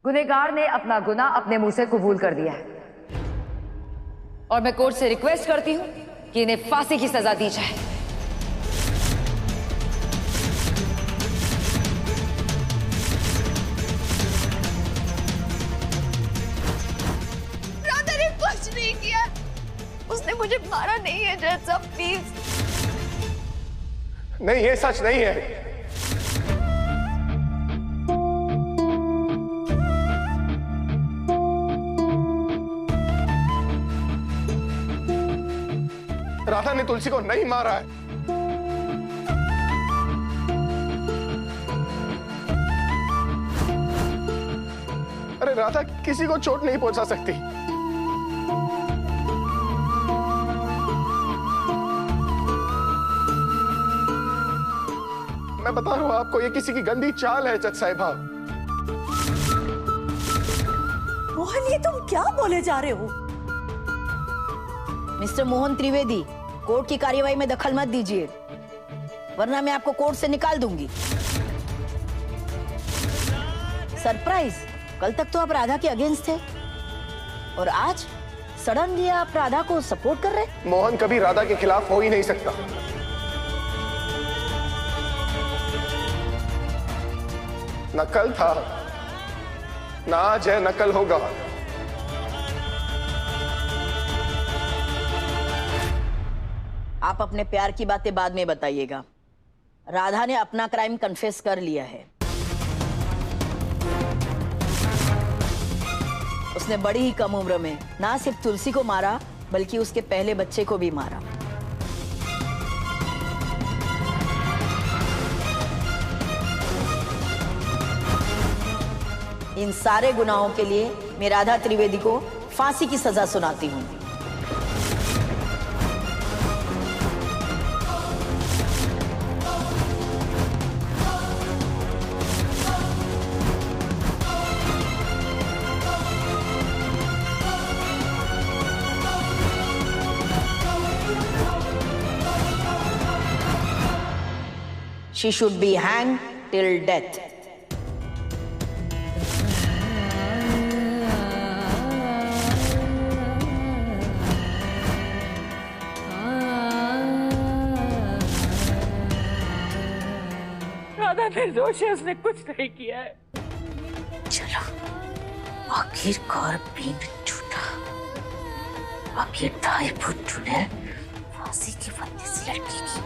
गुनहगार ने अपना गुनाह अपने मुंह से कबूल कर दिया है और मैं कोर्ट से रिक्वेस्ट करती हूं कि इन्हें फांसी की सजा दी जाए। राधा ने कुछ नहीं किया, उसने मुझे मारा नहीं है जज साहब, प्लीज। नहीं, ये सच नहीं है। राधा ने तुलसी को नहीं मारा है। अरे राधा किसी को चोट नहीं पहुंचा सकती। मैं बता रहा हूं आपको, ये किसी की गंदी चाल है जज साहिबा। मोहन, ये तुम क्या बोले जा रहे हो? मिस्टर मोहन त्रिवेदी, कोर्ट की कार्यवाही में दखल मत दीजिए, वरना मैं आपको कोर्ट से निकाल दूंगी। सरप्राइज, कल तक तो आप राधा के अगेंस्ट थे और आज सडनली आप राधा को सपोर्ट कर रहे। मोहन कभी राधा के खिलाफ हो ही नहीं सकता। नकल था ना, आज है, नकल होगा। आप अपने प्यार की बातें बाद में बताइएगा। राधा ने अपना क्राइम कन्फेस कर लिया है। उसने बड़ी ही कम उम्र में ना सिर्फ तुलसी को मारा, बल्कि उसके पहले बच्चे को भी मारा। इन सारे गुनाहों के लिए मैं राधा त्रिवेदी को फांसी की सजा सुनाती हूँ। She should be hanged till death. Radha निर्दोष है, उसने कुछ नहीं किया है। चलो, आखिरकार पिंड टूटा। अब ये दाई भुट्टू ने फांसी के फंदे से लड़केगी।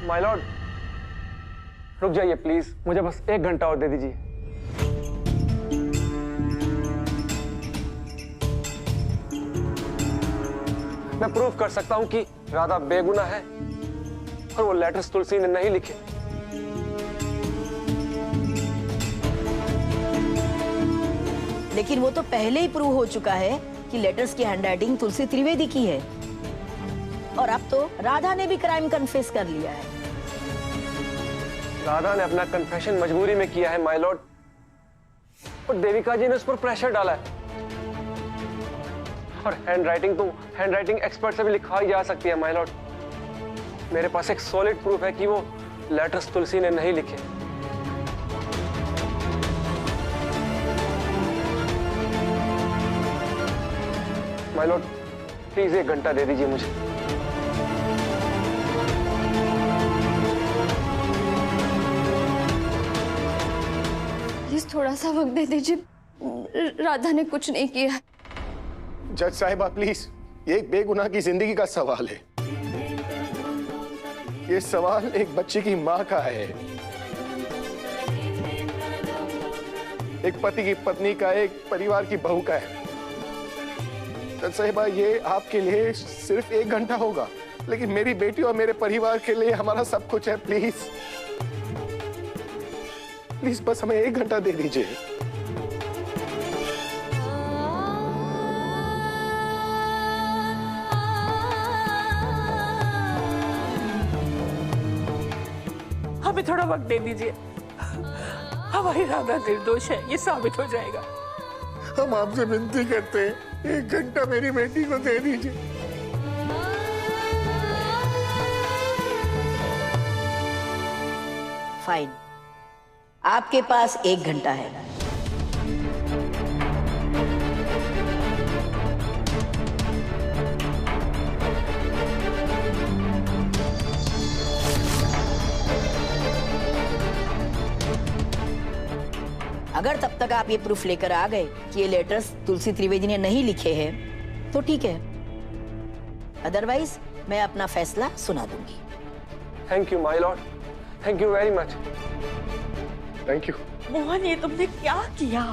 माय लॉर्ड, रुक जाइए प्लीज, मुझे बस 1 घंटा और दे दीजिए। मैं प्रूव कर सकता हूं कि राधा बेगुनाह है और वो लेटर्स तुलसी ने नहीं लिखे। लेकिन वो तो पहले ही प्रूव हो चुका है कि लेटर्स की हैंडराइटिंग तुलसी त्रिवेदी की है, और अब तो राधा ने भी क्राइम कन्फेस कर लिया है। राधा ने अपना कन्फेशन मजबूरी में किया है माय लॉर्ड, और देविका जी ने उस पर प्रेशर डाला है। और हैंडराइटिंग एक्सपर्ट से भी लिखवाई जा सकती है माय लॉर्ड। मेरे पास एक सॉलिड प्रूफ है कि वो लेटर्स तुलसी ने नहीं लिखे। माय लॉर्ड, प्लीज 1 घंटा दे दीजिए मुझे। प्लीज थोड़ा सा वक्त दे दीजिए, राधा ने कुछ नहीं किया। जज साहिबा प्लीज, ये एक बेगुनाह की जिंदगी का सवाल है। ये सवाल एक बच्चे की मां का है, एक पति की पत्नी का, एक परिवार की बहू का है। जज साहिबा, ये आपके लिए सिर्फ 1 घंटा होगा, लेकिन मेरी बेटी और मेरे परिवार के लिए हमारा सब कुछ है। प्लीज प्लीज बस हमें 1 घंटा दे दीजिए। हमें थोड़ा वक्त दे दीजिए। हमारी राधा निर्दोष है, ये साबित हो जाएगा। हम आपसे विनती करते हैं, 1 घंटा मेरी बेटी को दे दीजिए। फाइन, आपके पास 1 घंटा है। अगर तब तक आप ये प्रूफ लेकर आ गए कि ये लेटर्स तुलसी त्रिवेदी ने नहीं लिखे हैं तो ठीक है, अदरवाइज मैं अपना फैसला सुना दूंगी। Thank you my Lord, thank you very much. Thank you. Mohan, ये तुमने क्या किया?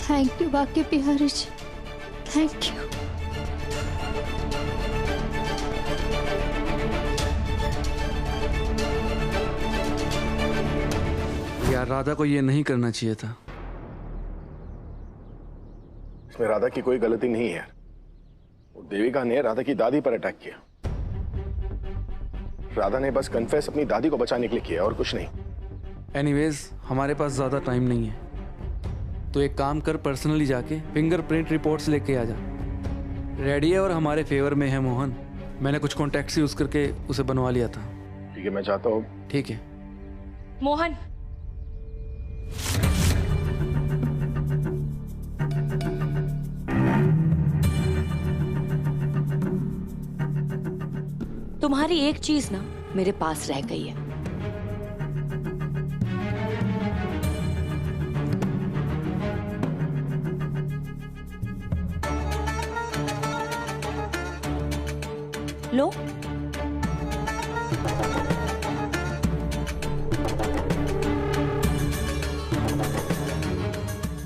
थैंक यू बाकी बिहारी जी, थैंक यू। यार राधा को ये नहीं करना चाहिए था। इसमें राधा की कोई गलती नहीं है। वो देविका ने राधा की दादी पर अटैक किया। राधा ने बस कन्फेस अपनी दादी को बचाने के लिए किया और कुछ नहीं। एनीवेज हमारे पास ज्यादा टाइम नहीं है, तो एक काम कर, पर्सनली जाके फिंगरप्रिंट रिपोर्ट्स लेके आ जा। रेडी है और हमारे फेवर में है मोहन। मैंने कुछ कॉन्टैक्ट्स यूज करके उसे बनवा लिया था। ठीक है, मैं चाहता हूँ। ठीक है मोहन, तुम्हारी एक चीज ना मेरे पास रह गई है। लो,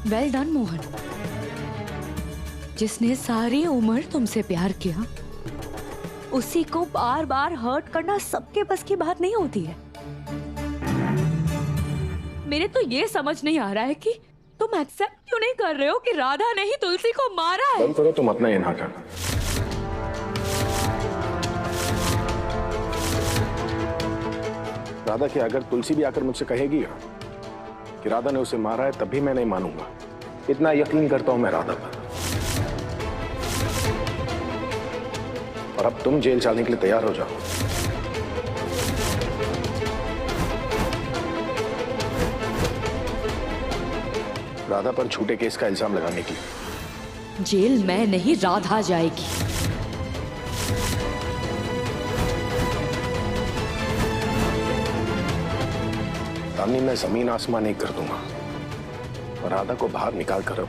वेल डन मोहन। जिसने सारी उम्र तुमसे प्यार किया, उसी को बार बार हर्ट करना सबके बस की बात नहीं होती है। मेरे तो ये समझ नहीं आ रहा है कि तुम एक्सेप्ट क्यों नहीं कर रहे हो कि राधा ने ही तुलसी को मारा है। बंद करो तुम अपना ये नाटक। राधा की अगर तुलसी भी आकर मुझसे कहेगी कि राधा ने उसे मारा है, तब भी मैं नहीं मानूंगा। इतना यकीन करता हूं मैं राधा पर। और अब तुम जेल जाने के लिए तैयार हो जाओ। राधा पर झूठे केस का इल्जाम लगाने के लिए। जेल में नहीं, राधा जाएगी। दामिनी, मैं जमीन आसमान एक कर दूंगा और राधा को बाहर निकाल कर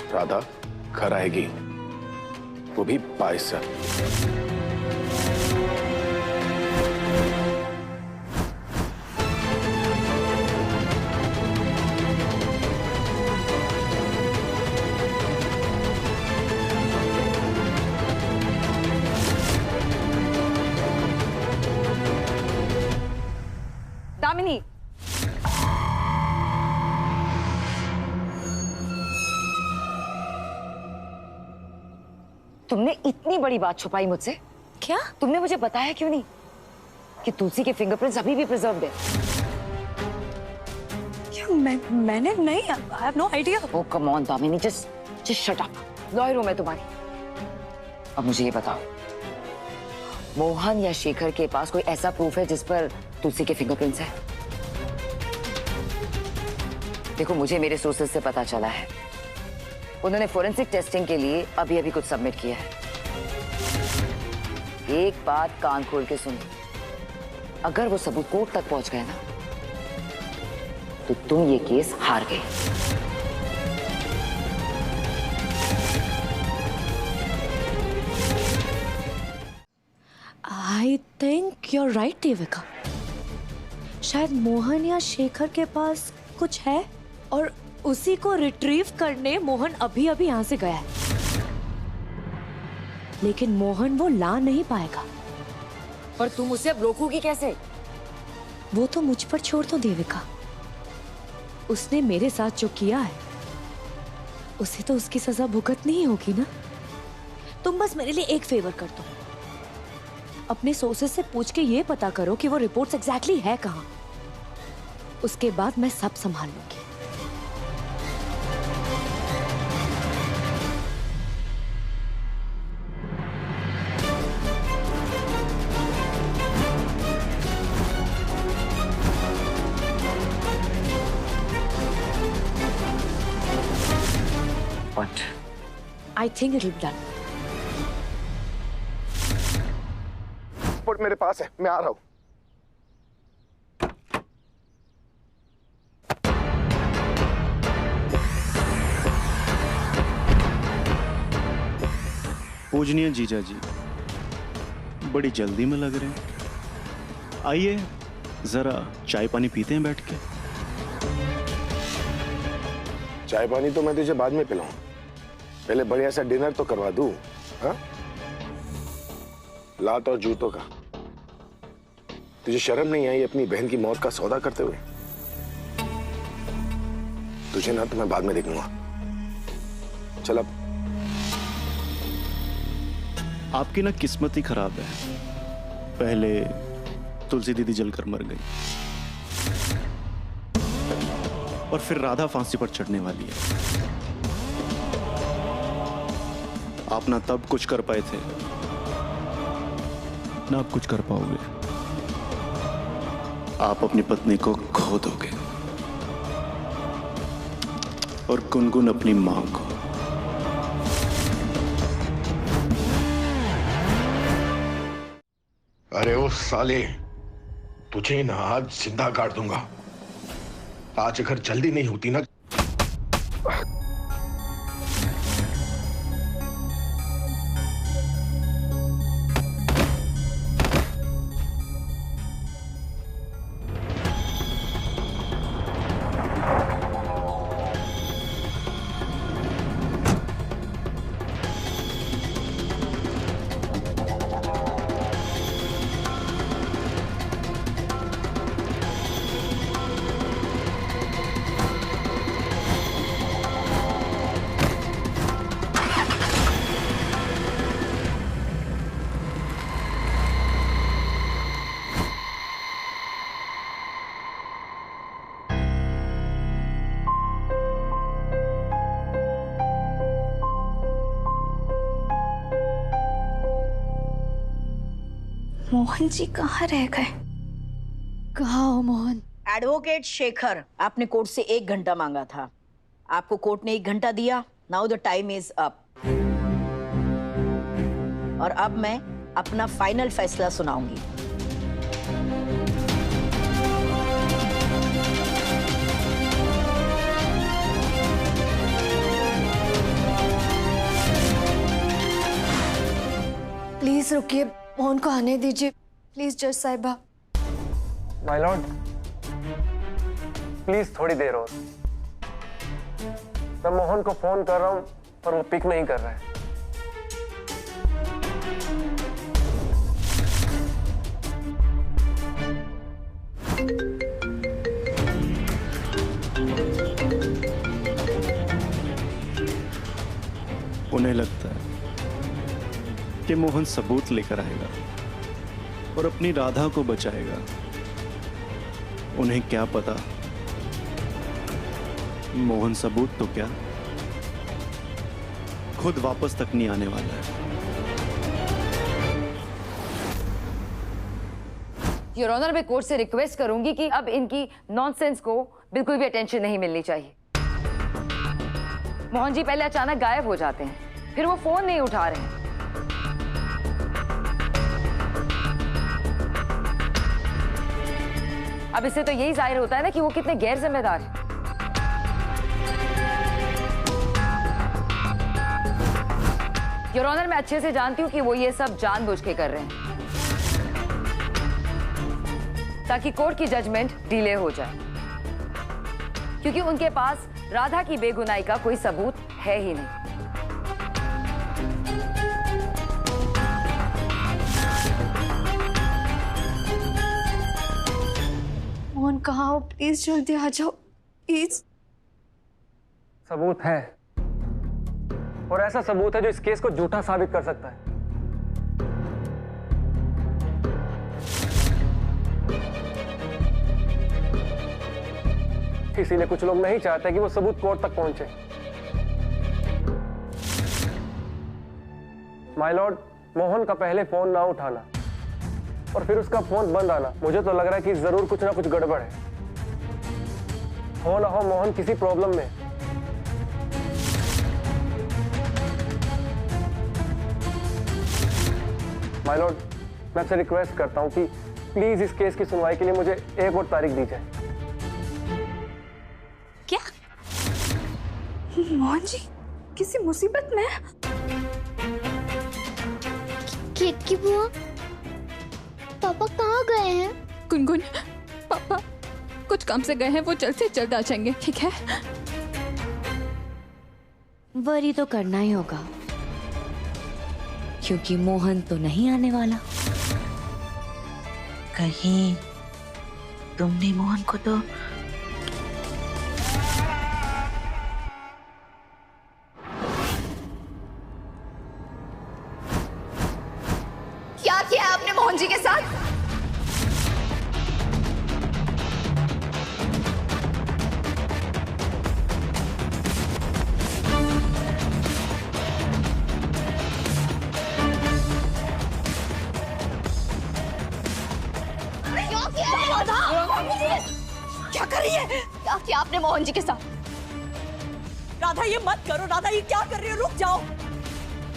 राधा घर आएगी, वो भी बाइस से। दामिनी, तुमने इतनी बड़ी बात छुपाई मुझसे। क्या? तुमने मुझे बताया क्यों नहीं कि तुलसी के फिंगरप्रिंट्स अभी भी प्रिजर्व्ड है? मैंने नहीं, I have no idea. Oh come on Damini, just shut up. Lawyer हूं मैं तुम्हारी। अब मुझे ये बताओ, मोहन या शेखर के पास कोई ऐसा प्रूफ है जिस पर तुलसी के फिंगरप्रिंट्स है? देखो, मुझे मेरे सोर्सेज से पता चला है, उन्होंने फोरेंसिक टेस्टिंग के लिए अभी अभी कुछ सबमिट किया है। एक बात कान खोल के सुन, अगर वो सबूत कोर्ट तक पहुंच गए ना, तो तुम ये केस हार गए। I think you are right Devika. शायद मोहन या शेखर के पास कुछ है और उसी को रिट्रीव करने मोहन अभी अभी यहां से गया है, लेकिन मोहन वो ला नहीं पाएगा। पर तुम उसे अब रोकोगी कैसे? वो तो मुझ पर छोड़ दो देविका। उसने मेरे साथ जो किया है उसे तो उसकी सजा भुगतनी ही होगी ना। तुम बस मेरे लिए एक फेवर कर दो, अपने सोर्सेस से पूछ के ये पता करो कि वो रिपोर्ट्स एग्जैक्टली है कहाँ। उसके बाद मैं सब संभाल लूंगी। What? I think it'll be done. Report मेरे पास है, मैं आ रहा हूं। पूजनीय जीजा जी, बड़ी जल्दी में लग रहे हैं। आइए जरा चाय पानी पीते हैं बैठ के। चाय पानी तो मैं तुझे बाद में पिलाऊं, पहले बढ़िया सा डिनर तो करवा दूं। हाँ, लात और जूतों का। तुझे शर्म नहीं आई अपनी बहन की मौत का सौदा करते हुए? तुझे ना तो मैं बाद में देख लूंगा। चल अब। आपकी ना किस्मत ही खराब है, पहले तुलसी दीदी जलकर मर गई और फिर राधा फांसी पर चढ़ने वाली है। आप ना तब कुछ कर पाए थे, ना आप कुछ कर पाओगे। आप अपनी पत्नी को खो दोगे और गुनगुन अपनी मां को। अरे ओ साले, तुझे ना आज जिंदा काट दूंगा। आज अगर जल्दी नहीं होती ना। मोहन जी कहाँ रह गए? कहाँ हो मोहन? एडवोकेट शेखर, आपने कोर्ट से 1 घंटा मांगा था, आपको कोर्ट ने 1 घंटा दिया। Now the time is up. और अब मैं अपना फाइनल फैसला सुनाऊंगी। प्लीज रुकिए, मोहन को आने दीजिए प्लीज। जज साहिबा। माय लॉर्ड, प्लीज थोड़ी देर और। मैं मोहन को फोन कर रहा हूं पर वो पिक नहीं कर रहा है। उन्हें लगता है कि मोहन सबूत लेकर आएगा और अपनी राधा को बचाएगा। उन्हें क्या पता, मोहन सबूत तो क्या, खुद वापस तक नहीं आने वाला है। योर ऑनर, मैं कोर्ट से रिक्वेस्ट करूंगी कि अब इनकी नॉनसेंस को बिल्कुल भी अटेंशन नहीं मिलनी चाहिए। मोहन जी पहले अचानक गायब हो जाते हैं, फिर वो फोन नहीं उठा रहे हैं। अब इससे तो यही जाहिर होता है ना कि वो कितने गैर जिम्मेदार हैं। योर ऑनर, मैं अच्छे से जानती हूं कि वो ये सब जानबूझ के कर रहे हैं ताकि कोर्ट की जजमेंट डिले हो जाए, क्योंकि उनके पास राधा की बेगुनाही का कोई सबूत है ही नहीं। मोहन कहाँ हो? प्लीज जल्दी आ जाओ प्लीज। सबूत है, और ऐसा सबूत है जो इस केस को झूठा साबित कर सकता है। इसीलिए कुछ लोग नहीं चाहते कि वो सबूत कोर्ट तक पहुंचे। माय लॉर्ड, मोहन का पहले फोन ना उठाना और फिर उसका फोन बंद आना, मुझे तो लग रहा है कि जरूर कुछ ना कुछ गड़बड़ है। हो ना हो मोहन किसी प्रॉब्लम में। माय लॉर्ड, मैं आपसे रिक्वेस्ट करता हूं कि प्लीज इस केस की सुनवाई के लिए मुझे एक और तारीख दी जाए। क्या मोहन जी किसी मुसीबत में? केतकी बुआ, पापा कहाँ गए हैं? गुनगुन, पापा कुछ काम से गए हैं, वो जल्द से जल्द आ जाएंगे, ठीक है? वरी तो करना ही होगा क्योंकि मोहन तो नहीं आने वाला। कहीं तुमने मोहन को तो क्या किया है आपने मोहन जी के साथ? क्या कर रही है? क्या किया आपने मोहन जी के साथ? राधा ये मत करो, राधा ये क्या कर रही हो? रुक जाओ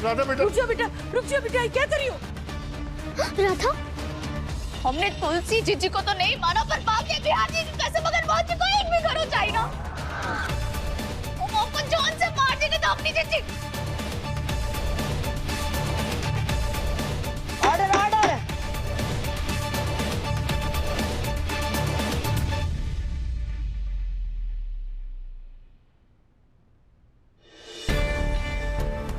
राधा बेटा, रुक जाओ बेटा, रुक जाओ बेटा, ये क्या कर रही हो? राधा, हमने तुलसी जीजी को तो नहीं माना, पर बाकी बिहार जी कैसे मगर मोहन जी को एक भी करो चाहिए ना। वो मोहन को जान से मार देंगे तो अपनी जीजी। Order order.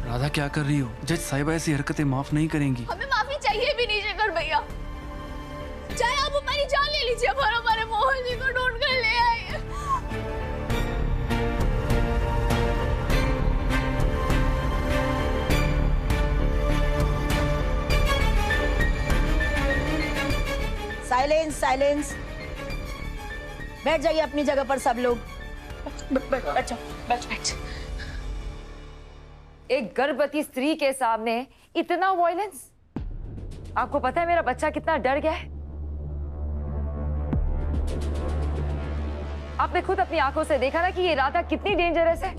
राधा क्या कर रही हो? जज साहिबा ऐसी हरकतें माफ नहीं करेंगी। हमें माफी चाहिए भी नहीं शेखर भैया। चाहे आप हमारी जान ले लीजिए पर हमारे मोहन जी को ढूंढ कर ले आइए। Silence silence. बैठ जाइए अपनी जगह पर सब लोग। बैठ जाओ, बैठ। एक गर्भवती स्त्री के सामने इतना वायलेंस? आपको पता है मेरा बच्चा कितना डर गया है? आपने खुद अपनी आंखों से देखा ना कि ये राधा कितनी डेंजरस है।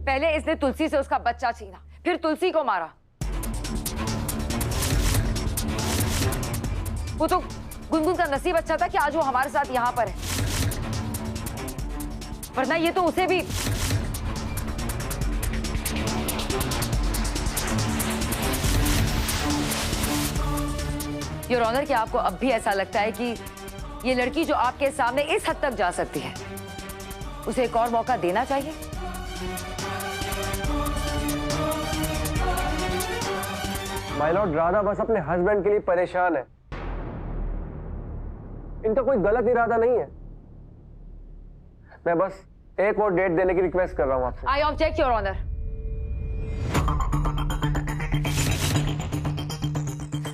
पहले इसने तुलसी से उसका बच्चा छीना, फिर तुलसी को मारा। वो तो गुनगुन का नसीब अच्छा था कि आज वो हमारे साथ यहां पर है, वरना ये तो उसे भी। योर ऑनर, क्या आपको अब भी ऐसा लगता है कि ये लड़की जो आपके सामने इस हद तक जा सकती है, उसे एक और मौका देना चाहिए? माय लॉर्ड, राधा बस अपने हस्बैंड के लिए परेशान है। इनका कोई गलत इरादा नहीं है। मैं बस एक और डेट देने की रिक्वेस्ट कर रहा हूं आपसे। I object your honour.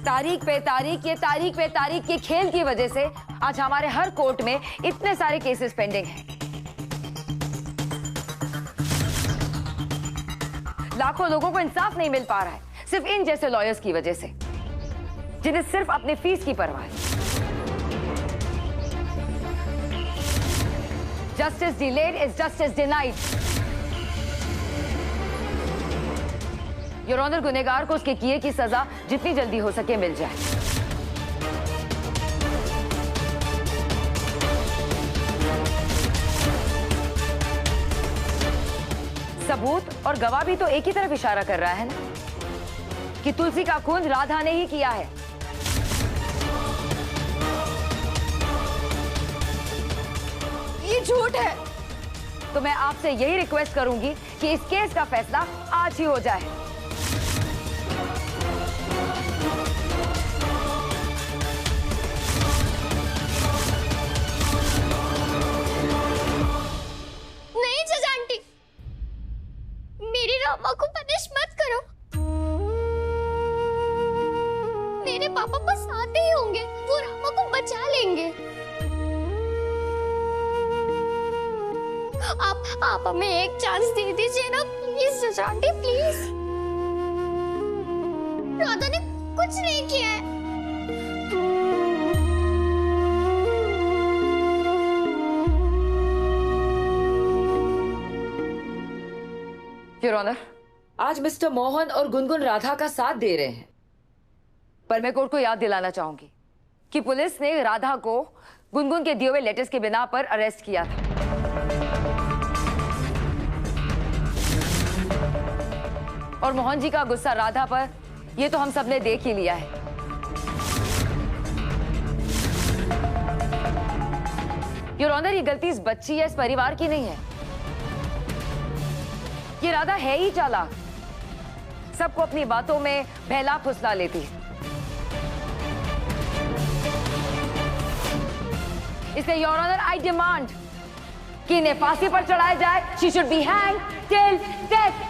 तारीख पे तारीख, ये तारीख पे तारीख के खेल की वजह से आज हमारे हर कोर्ट में इतने सारे केसेस पेंडिंग हैं। लाखों लोगों को इंसाफ नहीं मिल पा रहा है सिर्फ इन जैसे लॉयर्स की वजह से, जिन्हें सिर्फ अपनी फीस की परवाह है। Justice delayed is justice denied. Your honour, गुनहगार को उसके किए की सजा जितनी जल्दी हो सके मिल जाए। सबूत और गवाह भी तो एक ही तरफ इशारा कर रहा है ना, कि तुलसी का खून राधा ने ही किया है। ये झूठ है। तो मैं आपसे यही रिक्वेस्ट करूंगी कि इस केस का फैसला आज ही हो जाए। नहीं जज आंटी, रामा को पनिश मत करो। मेरे पापा बस आते ही होंगे, वो रामा को बचा लेंगे। आप हमें एक चांस दे दीजिए ना प्लीज जज आंटी, प्लीज। राधा ने कुछ नहीं किया है। योर ऑनर, आज मिस्टर मोहन और गुनगुन राधा का साथ दे रहे हैं, पर मैं कोर्ट को याद दिलाना चाहूंगी कि पुलिस ने राधा को गुनगुन के दिए हुए लेटर्स के बिना पर अरेस्ट किया था। और मोहन जी का गुस्सा राधा पर, यह तो हम सबने देख ही लिया है। योर ऑनर, ये गलती इस बच्ची या इस परिवार की नहीं है। ये राधा है ही चालाक, सबको अपनी बातों में बहला फुसला लेती है। इसलिए योर ऑनर, आई डिमांड कि इन्हें फांसी पर चढ़ाया जाए। She should be hanged till death.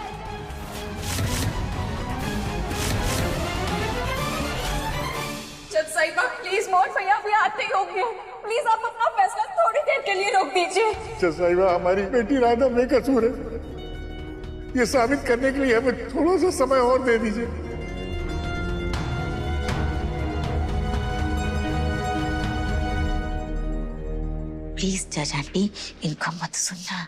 जज साहिबा प्लीज, मोहन भैया भी आते ही होंगे, प्लीज आप अपना फैसला थोड़ी देर के लिए रोक दीजिए। जज साहिबा, हमारी बेटी राधा बेकसूर है, ये साबित करने के लिए हमें थोड़ा सा समय और दे दीजिए। प्लीज जज आंटी, इनको मत सुनना।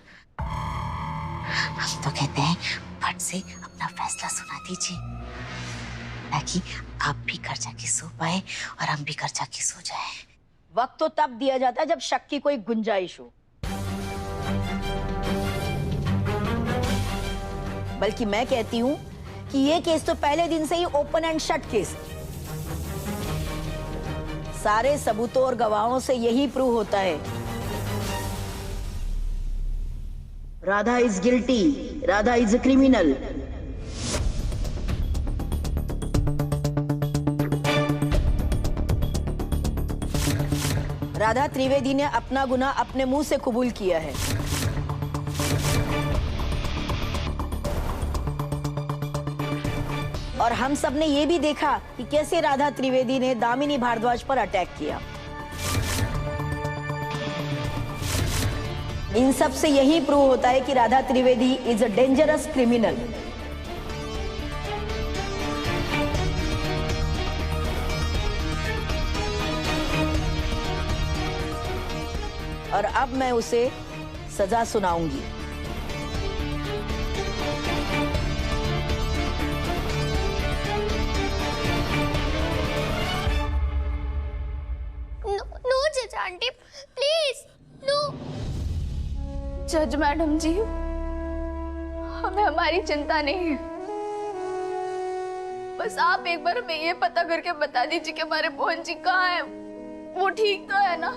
हम तो कहते हैं फट से अपना फैसला सुना दीजिए, ताकि आप भी घर जाके सो पाए और हम भी घर जाके सो जाए। वक्त तो तब दिया जाता है जब शक की कोई गुंजाइश हो। बल्कि मैं कहती हूँ कि ये केस तो पहले दिन से ही ओपन एंड शट केस। सारे सबूतों और गवाहों से यही प्रूव होता है, Radha is guilty, Radha is a criminal. Radha Trivedi ने अपना गुनाह अपने मुंह से कबूल किया है। और हम सब ने ये भी देखा कि कैसे राधा त्रिवेदी ने दामिनी भारद्वाज पर अटैक किया। इन सब से यही प्रूव होता है कि Radha Trivedi is a dangerous criminal. और अब मैं उसे सजा सुनाऊंगी। नो जज आंटी, प्लीज नो। जज मैडम जी, हमें हमारी चिंता नहीं है, बस आप एक बार हमें ये पता करके बता दीजिए कि हमारे मोहन जी कहाँ हैं, वो ठीक तो है ना?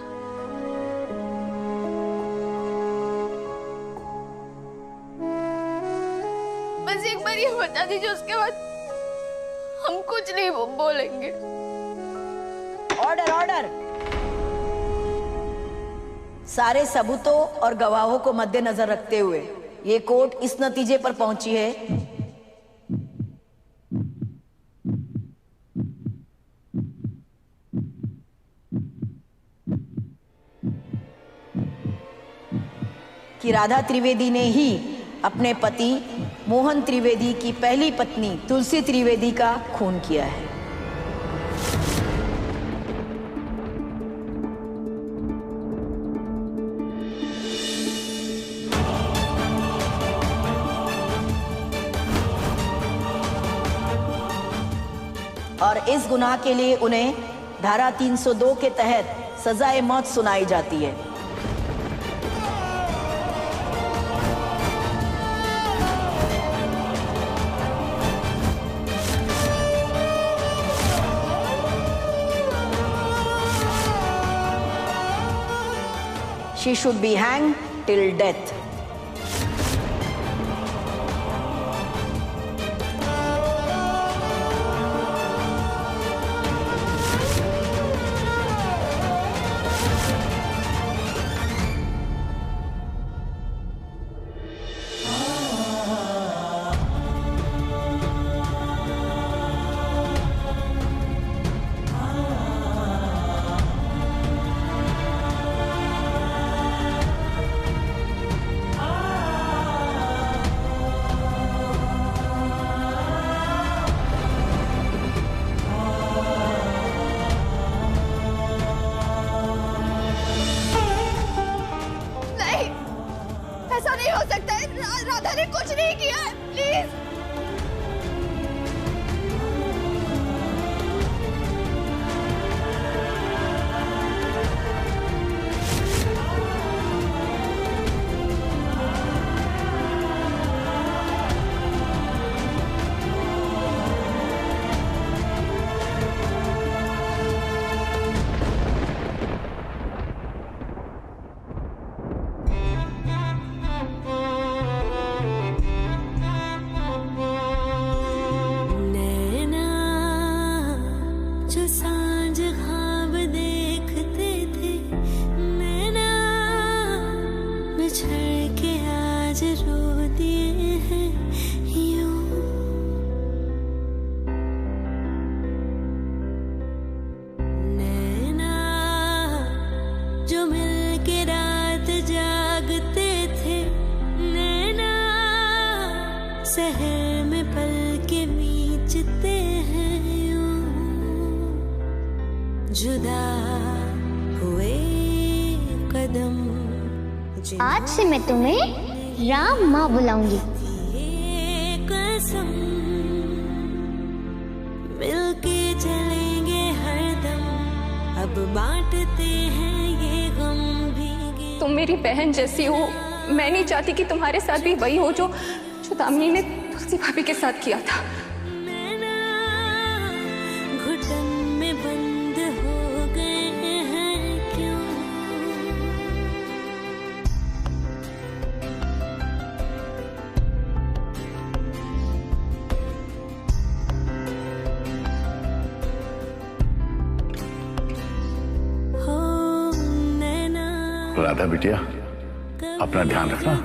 बस एक बार ये बता दीजिए, उसके बाद हम कुछ नहीं बोलेंगे। Order, order. सारे सबूतों और गवाहों को मद्देनजर रखते हुए ये कोर्ट इस नतीजे पर पहुंची है कि राधा त्रिवेदी ने ही अपने पति मोहन त्रिवेदी की पहली पत्नी तुलसी त्रिवेदी का खून किया है। और इस गुनाह के लिए उन्हें धारा 302 के तहत सजाए मौत सुनाई जाती है। She should be hanged till death. ऐसा नहीं हो सकता है। राधा ने कुछ नहीं किया है, प्लीज। शहर में पल के बीचते हैं यूं, जुदा हुए कदम। आज से मैं तुम्हें राम माँ बुलाऊंगी। कसम मिलके चलेंगे हरदम, अब बांटते हैं ये गम भी। तुम मेरी बहन जैसी हो, मैं नहीं चाहती कि तुम्हारे साथ भी वही हो जो दामिनी ने तुलसी भाभी के साथ किया था। घुटन में बंद हो गए हैं क्यों? हो नैना राधा बिटिया, अपना ध्यान रखना।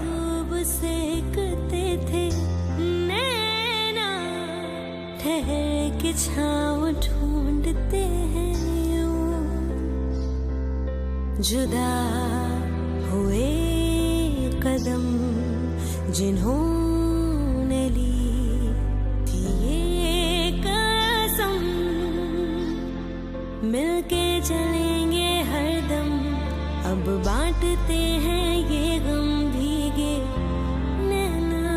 ठहर के छाँव ढूंढते हैं यूं, जुदा हुए कदम जिन्होंने ली थी ये कसम, मिलके चलेंगे हरदम, अब बांटते हैं ये गम भीगे नैना,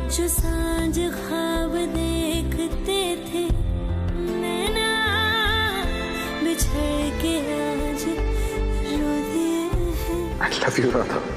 जो सांझ ख्वाब देखते थे नैना, बिछड़ के आज रो दिए हैं। I love you, Radha.